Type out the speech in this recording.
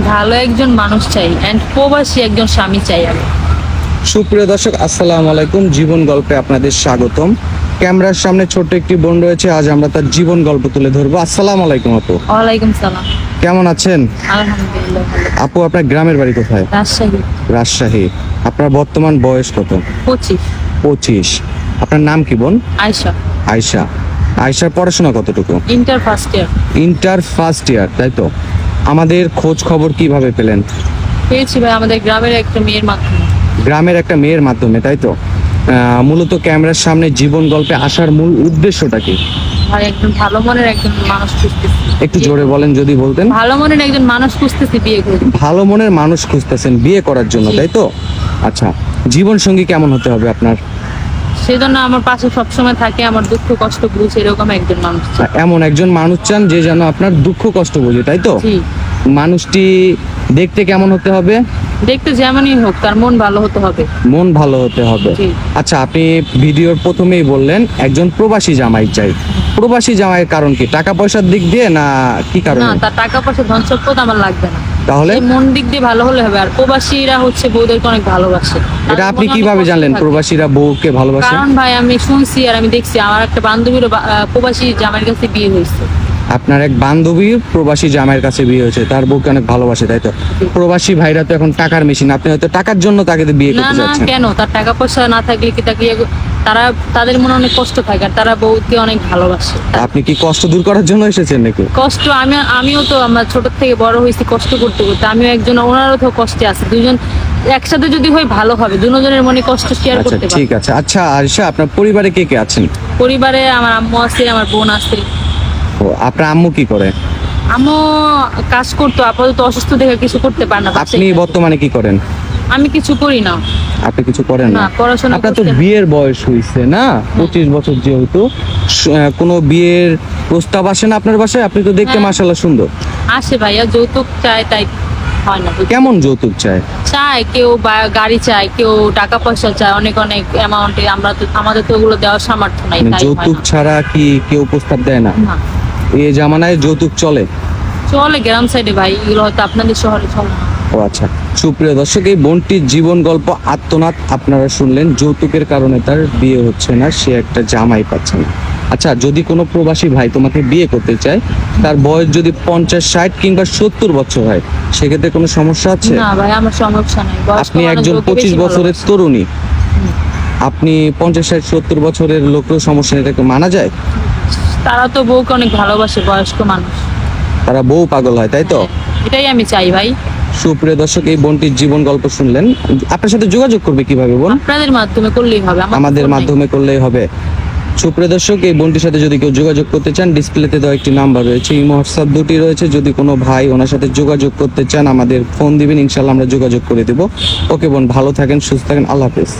ভালো একজন মানুষ চাই এন্ড প্রবাসী একজন স্বামী চাই আমি। সুপ্রিয় দর্শক, আসসালামু আলাইকুম। জীবন গল্পে আপনাদের স্বাগতম। ক্যামেরার সামনে ছোট্ট একটি বোন রয়েছে, আজ আমরা তার জীবন গল্প তুলে ধরবো। আসসালামু আলাইকুম আপু, ওয়ালাইকুম সালাম। কেমন আছেন? আলহামদুলিল্লাহ ভালো। আপু, আপনার গ্রামের বাড়ি কোথায়? রাজশাহী। রাজশাহী। আপনার বর্তমান বয়স কত? 25। 25। আপনার নাম কি বোন? আয়শা। আয়শা। আয়শার পড়াশোনা কতটুকু? Inter first year. Inter first year, তাই তো? আমাদের খোঁজ খবর কিভাবে পেলেন? পেয়েছি ভাই আমাদের গ্রামের একটা মেয়ের মাধ্যমে। গ্রামের একটা মেয়ের মাধ্যমে, তাই তো? মূলত ক্যামেরার সামনে জীবন গল্পে আসার মূল উদ্দেশ্যটা কি? ভাই একজন ভালো মনের একজন মানুষ খুঁজতেছি। একটু জোরে বলেন যদি বলতেন। ভালো মনের একজন মানুষ খুঁজতেছি বিয়ে করে। ভালো মনের মানুষ খুঁজতেছেন বিয়ে করার জন্য, জি। তাই তো? আচ্ছা, জীবন সঙ্গী কেমন হতে হবে আপনার? সেজন্য আমার পাশে সবসময় থাকে, আমার দুঃখ কষ্ট বুঝে এরকম একজন মানুষ চাই। এমন একজন মানুষ চান যে যেন আপনার দুঃখ কষ্ট বোঝে, তাই তো? জি। মানুষটি দেখতে কেমন হতে হবে? দেখতে যেমনই হোক তার মন ভালো হতে হবে। মন ভালো হতে হবে। জি। আচ্ছা, আপনি ভিডিওর প্রথমেই বললেন একজন প্রবাসী জামাই চাই। প্রবাসী জামাইয়ের কারণ কি? টাকা পয়সার দিক দিয়ে না কি না, কারণে? তার টাকা পয়সা ধন সম্পদ আমার লাগবে না। তাহলে এই মন দিক দিয়ে ভালো হলে হবে। আর প্রবাসীরা হচ্ছে বউদেরকে অনেক ভালোবাসে। এটা আপনি তাদের মনে কিভাবে অনেক কষ্ট জানলেন থাকে। প্রবাসীরা বউকে ভালোবাসে? কারণ ভাই আমি শুনছি আর আমি দেখছি আমার একটা বান্ধবীরও প্রবাসী জামাইয়ের কাছে বিয়ে হয়েছে। আপনার এক বান্ধবী প্রবাসী জামাইয়ের কাছে বিয়ে হয়েছে, তার বউকে অনেক ভালোবাসে, তাই তো? প্রবাসী ভাইরা তো এখন টাকার মেশিন, আপনি হয়তো টাকার জন্য তাকে বিয়ে না করতে না, যাচ্ছেন। কেন? তার টাকা পয়সা না থাকলে কি তাকে তারা তাদের মনে অনেক কষ্ট থাকে আর তারা বউকে অনেক ভালোবাসে। আপনি কি কষ্ট দূর করার জন্য এসেছেন নাকি? কষ্ট আমিও তো আমার ছোট থেকে বড় হয়েছি কষ্ট করতে করতে। আমিও একজন, ওনারও তো কষ্টে আছে। দুজন একসাথে যদি হয় ভালো হবে, দুজনের মনে কষ্ট শেয়ার আচ্ছা, করতে পারবে। ঠিক আছে। আচ্ছা আরিশা, আপনার পরিবারে কে কে আছেন? পরিবারে আমার আম্মু আছে, আমার বোন আছে। ও, আপনার আম্মু কি করে? আম্মু কাজ করতো, আপাতত অসুস্থ দেখে কিছু করতে পারে না। আপনি বর্তমানে কি করেন? আমি কিছু করি না। আপনি কিছু করেন না? না, পড়াশোনা আপনার তো করতে না। বিয়ের বয়স হয়েছে না? 25 বছর যেহেতু, কোনো বিয়ের প্রস্তাব আসে না আপনার বাসায়? আপনি তো দেখতে হ্যাঁ। মাশাআল্লাহ সুন্দর। আসে ভাইয়া, যৌতুক চায় তাই হয় না। কেমন যৌতুক চায়? চায় কেউ গাড়ি চায়, কেউ টাকা পয়সা চায় অনেক অনেক অ্যামাউন্টে। আমাদের তো ওগুলো দেওয়ার সামর্থ্য নাই, মানে তাই হয় যৌতুক না। ছাড়া কি কেউ প্রস্তাব দেয় না? না, এই জামানায় যৌতুক চলে? চলে গ্রাম সাইডে ভাই, এগুলো হয়তো আপনাদের শহরে চলে না। ও আচ্ছা। সুপ্রিয় দর্শক, এই বোনটির জীবন গল্প আত্মনাদ আপনারা শুনলেন। যৌতুকের কারণে তার বিয়ে হচ্ছে না, সে একটা জামাই পাচ্ছে না। আচ্ছা, যদি কোনো প্রবাসী ভাই তোমাকে বিয়ে করতে চায়, তার বয়স যদি 50, 60 কিংবা 70 বছর হয়, সেক্ষেত্রে কোনো সমস্যা আছে? না ভাই, আমার সমস্যা নাই। বয়স্ক আপনি মানুষ একজন ওকে 25 বেশি বছরের ভালোবাসে। তরুণী, আপনি 50, 60, 70 বছরের লোকের সমস্যা নেই, এটাকে মানা যায়? তারা তো বউকে অনেক ভালোবাসে, বয়স্ক মানুষ। তারা বউ পাগল হয়, তাই তো? এটাই আমি চাই ভাই। সুপ্রিয় দর্শক, এই বোনটির জীবন গল্প শুনলেন। আপনার সাথে যোগাযোগ করবে কিভাবে বোন? আপনাদের মাধ্যমে করলেই হবে, আমাদের ফোন নাই। মাধ্যমে করলেই হবে। সুপ্রিয় দর্শক, এই বোনটির সাথে যদি কেউ যোগাযোগ করতে চান, ডিসপ্লেতে দেওয়া একটি নাম্বার রয়েছে, ইমো হোয়াটসঅ্যাপ দুটি রয়েছে। যদি কোনো ভাই ওনার সাথে যোগাযোগ করতে চান, আমাদের ফোন দিবেন, ইনশাল্লাহ আমরা যোগাযোগ করে দেবো। ওকে বোন, ভালো থাকেন, সুস্থ থাকেন, আল্লাহ হাফেজ।